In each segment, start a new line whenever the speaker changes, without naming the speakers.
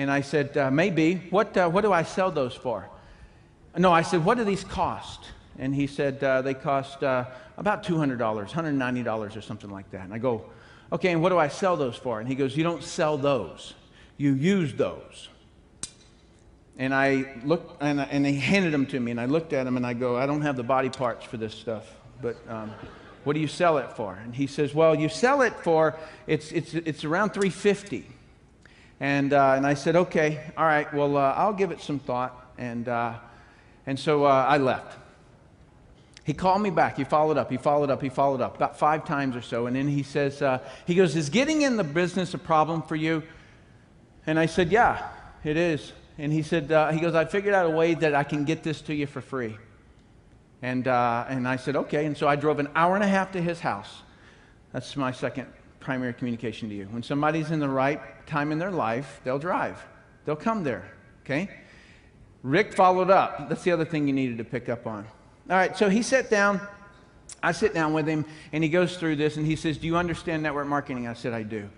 And I said, maybe. What do I sell those for? No, I said, what do these cost? And he said, they cost about $200, $190 or something like that. And I go, okay, and what do I sell those for? And he goes, you don't sell those. You use those. And I looked, and he handed them to me, and I looked at them, and I go, I don't have the body parts for this stuff, but what do you sell it for? And he says, well, you sell it for, it's around $350. And I said, okay, all right, well, I'll give it some thought. And so I left. He called me back. He followed up, about 5 times or so. And then he says, he goes, is getting in the business a problem for you? And I said, yeah, it is. And he said, he goes, I figured out a way that I can get this to you for free. And I said, okay. And so I drove an hour and a half to his house. That's my second primary communication to you. When somebody's in the right time in their life, they'll drive. They'll come there, okay? Rick followed up. That's the other thing you needed to pick up on. All right, so he sat down. I sit down with him, and he goes through this, and he says, do you understand network marketing? I said, I do.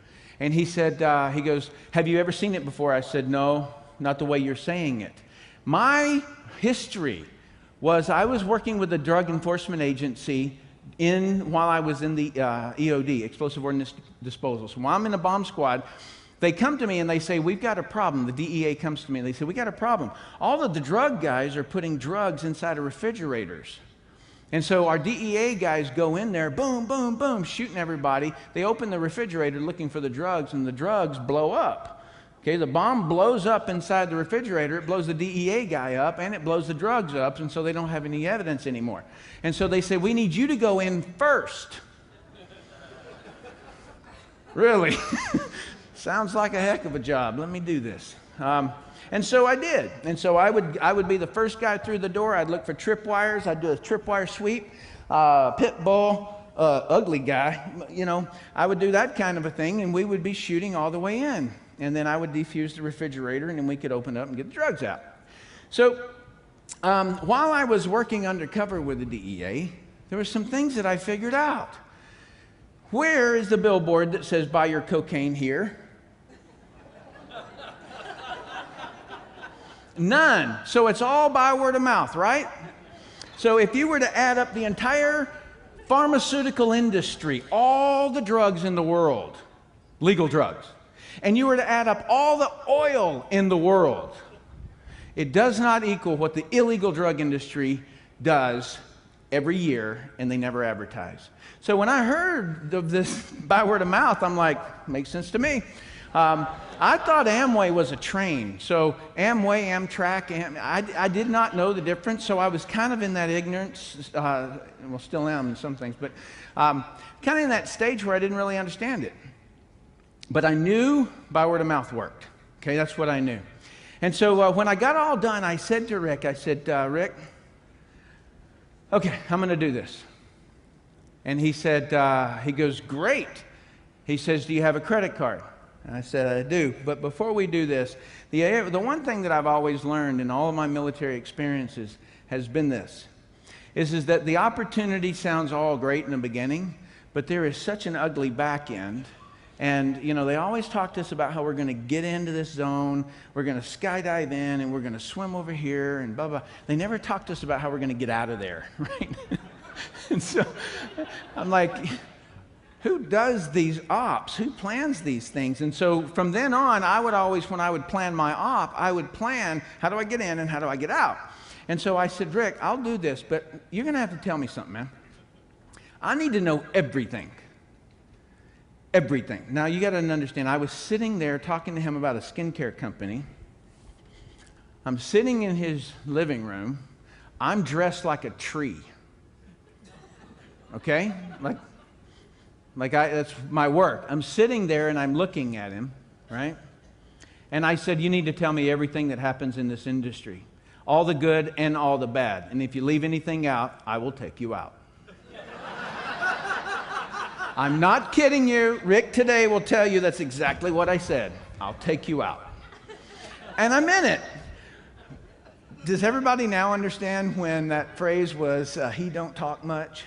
And he said, he goes, have you ever seen it before? I said, no, not the way you're saying it. My history was I was working with a drug enforcement agency while I was in the EOD, Explosive Ordnance Disposal. So while I'm in the bomb squad, they come to me and they say, we've got a problem. The DEA comes to me and they say, we got a problem. All of the drug guys are putting drugs inside of refrigerators. And so our DEA guys go in there, boom, boom, boom, shooting everybody. They open the refrigerator looking for the drugs, and the drugs blow up. Okay, the bomb blows up inside the refrigerator. It blows the DEA guy up, and it blows the drugs up, and so they don't have any evidence anymore. And so they say, we need you to go in first. Really? Sounds like a heck of a job. Let me do this. And so I did. And so I would be the first guy through the door. I'd look for tripwires. I'd do a tripwire sweep, pit bull, ugly guy. You know, I would do that kind of a thing, and we would be shooting all the way in. And then I would defuse the refrigerator, and then we could open it up and get the drugs out. So while I was working undercover with the DEA, there were some things that I figured out. Where is the billboard that says, buy your cocaine here? None. So it's all by word of mouth, right? So if you were to add up the entire pharmaceutical industry, all the drugs in the world, legal drugs, and you were to add up all the oil in the world, it does not equal what the illegal drug industry does every year, and they never advertise. So when I heard of this by word of mouth, I'm like, makes sense to me. I thought Amway was a train. So Amway, Amtrak, I did not know the difference, so I was kind of in that ignorance, well, still am in some things, but kind of in that stage where I didn't really understand it. But I knew by word of mouth worked. Okay, that's what I knew. And so when I got all done, I said to Rick, I said, Rick, okay, I'm going to do this. And he said, he goes, great. He says, do you have a credit card? And I said, I do. But before we do this, the one thing that I've always learned in all of my military experiences has been this, is that the opportunity sounds all great in the beginning, but there is such an ugly back end. And, you know, they always talk to us about how we're going to get into this zone, we're going to skydive in, and we're going to swim over here, and blah, blah. They never talk to us about how we're going to get out of there, right? And so I'm like, who does these ops? Who plans these things? And so from then on, I would always, when I would plan my op, I would plan, how do I get in and how do I get out? And so I said, Rick, I'll do this, but you're going to have to tell me something, man. I need to know everything. Everything. Now, you got to understand, I was sitting there talking to him about a skincare company. I'm sitting in his living room. I'm dressed like a tree. Okay? That's my work. I'm sitting there and I'm looking at him, right? And I said, you need to tell me everything that happens in this industry. All the good and all the bad. And if you leave anything out, I will take you out. I'm not kidding you. Rick today will tell you that's exactly what I said. I'll take you out. And I meant it. Does everybody now understand when that phrase was, he don't talk much?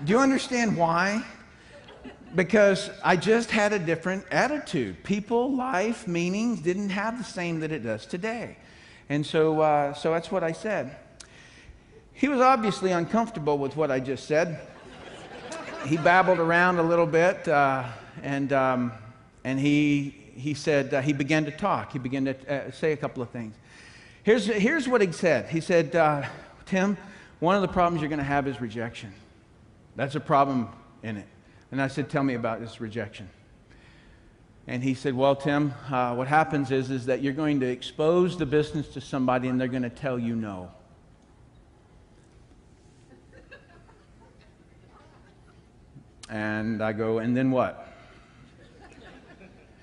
Do you understand why? Because I just had a different attitude. People, life, meanings didn't have the same that it does today. And so that's what I said. He was obviously uncomfortable with what I just said. He babbled around a little bit, and he said, he began to talk. He began to say a couple of things. Here's what he said. He said, Tim, one of the problems you're going to have is rejection. That's a problem in it. And I said, tell me about this rejection. And he said, well, Tim, what happens is that you're going to expose the business to somebody and they're going to tell you no. And I go, and then what?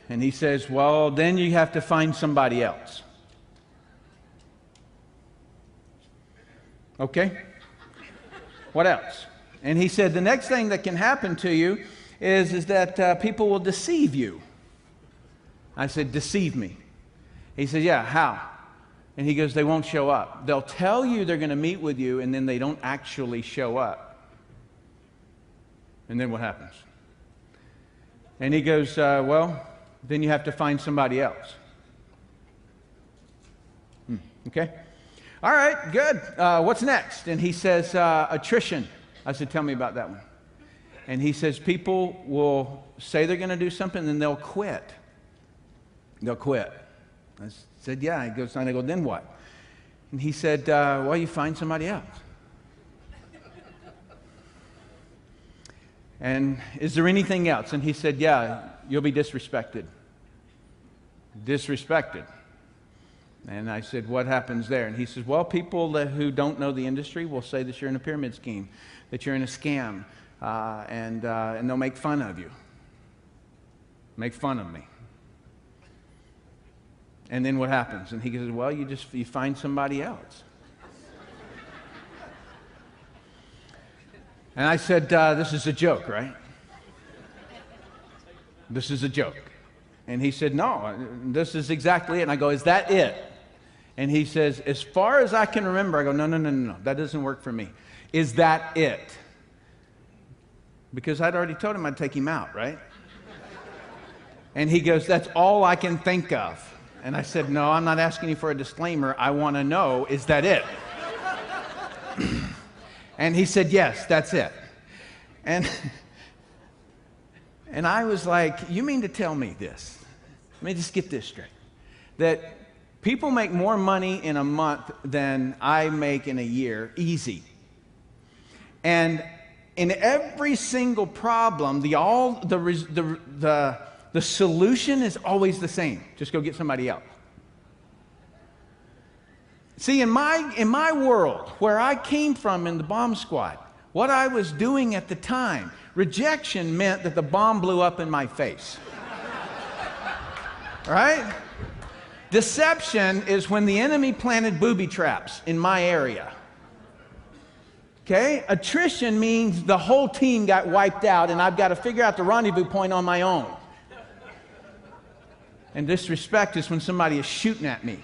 And he says, well, then you have to find somebody else. Okay? What else? And he said, the next thing that can happen to you is that people will deceive you. I said, deceive me. He said, yeah, how? And he goes, they won't show up. They'll tell you they're going to meet with you, and then they don't actually show up. And then what happens? And he goes, well, then you have to find somebody else. Okay? All right, good. What's next? And he says, attrition. I said, tell me about that one. And he says, people will say they're going to do something, and then they'll quit. They'll quit. I said, yeah. He goes, and I go, then what? And he said, well, you find somebody else. And is there anything else? And he said, yeah, you'll be disrespected. Disrespected. And I said, what happens there? And he says, well, people who don't know the industry will say that you're in a pyramid scheme, that you're in a scam, and they'll make fun of you. Make fun of me. And then what happens? And he goes, well, you find somebody else. And I said, this is a joke, right? This is a joke. And he said, no, this is exactly it. And I go, is that it? And he says, as far as I can remember, I go, no, that doesn't work for me. Is that it? Because I'd already told him I'd take him out, right? And he goes, that's all I can think of. And I said, no, I'm not asking you for a disclaimer. I want to know, is that it? And he said, yes, that's it. And I was like, you mean to tell me this? Let me just get this straight. That people make more money in a month than I make in a year, easy. And in every single problem, the solution is always the same. Just go get somebody else. See, in my world, where I came from in the bomb squad, what I was doing at the time, rejection meant that the bomb blew up in my face. Right? Deception is when the enemy planted booby traps in my area. Okay? Attrition means the whole team got wiped out and I've got to figure out the rendezvous point on my own. And disrespect is when somebody is shooting at me.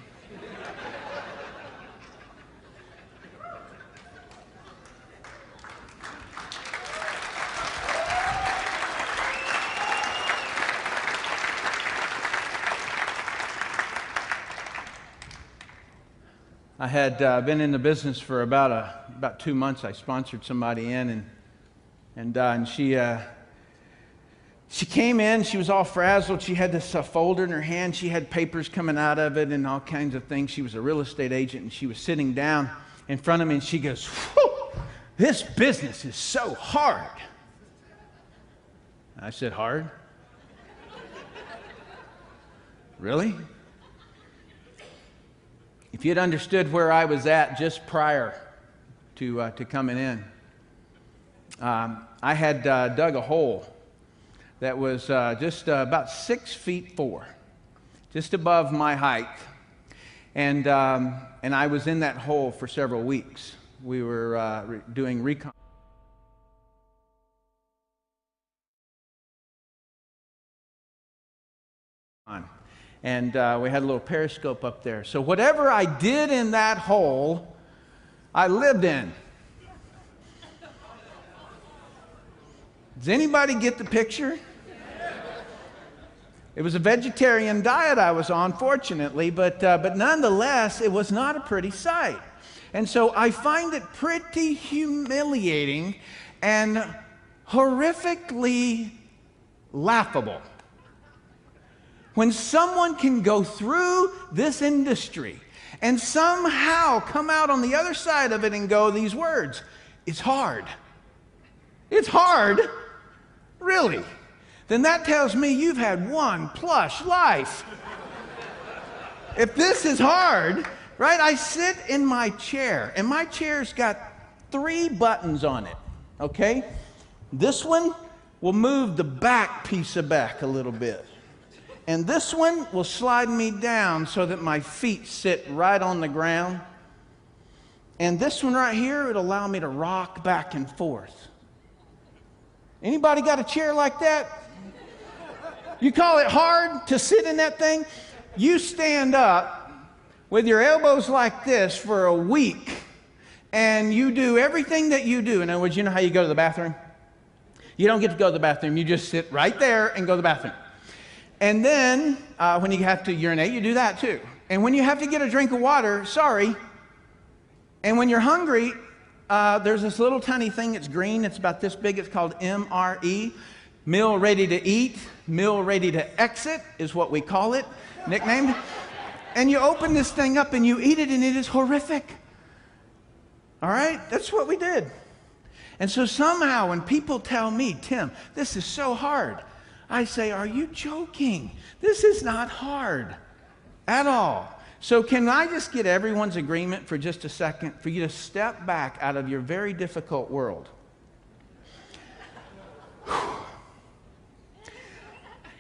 I had been in the business for about 2 months. I sponsored somebody in, and she came in. She was all frazzled. She had this folder in her hand. She had papers coming out of it and all kinds of things. She was a real estate agent, and she was sitting down in front of me, and she goes, "Whew, this business is so hard." I said, "Hard? Really?" If you'd understood where I was at just prior to coming in, I had dug a hole that was just about 6'4", just above my height, and I was in that hole for several weeks. We were doing recon. And we had a little periscope up there. So whatever I did in that hole, I lived in. Does anybody get the picture? It was a vegetarian diet I was on, fortunately, but nonetheless, it was not a pretty sight. And so I find it pretty humiliating and horrifically laughable when someone can go through this industry and somehow come out on the other side of it and go these words, it's hard. It's hard? Really? Then that tells me you've had one plush life. If this is hard, right? I sit in my chair, and my chair's got 3 buttons on it, okay? This one will move the back piece of back a little bit. And this one will slide me down so that my feet sit right on the ground. And this one right here would allow me to rock back and forth. Anybody got a chair like that? You call it hard to sit in that thing? You stand up with your elbows like this for a week, and you do everything that you do. In other words, you know how you go to the bathroom? You don't get to go to the bathroom. You just sit right there and go to the bathroom. And then when you have to urinate, you do that too. And when you have to get a drink of water, sorry. And when you're hungry, there's this little tiny thing that's green. It's about this big. It's called MRE. Meal ready to eat, meal ready to exit is what we call it, nicknamed. And you open this thing up and you eat it, and it is horrific. All right? That's what we did. And so somehow when people tell me, Tim, this is so hard, I say, are you joking? This is not hard at all. So can I just get everyone's agreement for just a second for you to step back out of your very difficult world?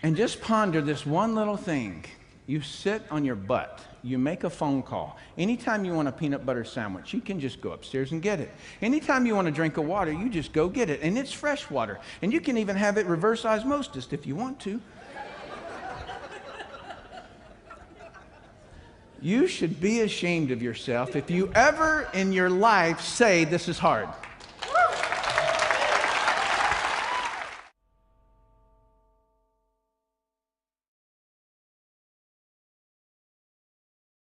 And just ponder this one little thing. You sit on your butt. You make a phone call. Anytime you want a peanut butter sandwich, you can just go upstairs and get it. Anytime you want a drink of water, you just go get it. And it's fresh water. And you can even have it reverse osmosis if you want to. You should be ashamed of yourself if you ever in your life say this is hard.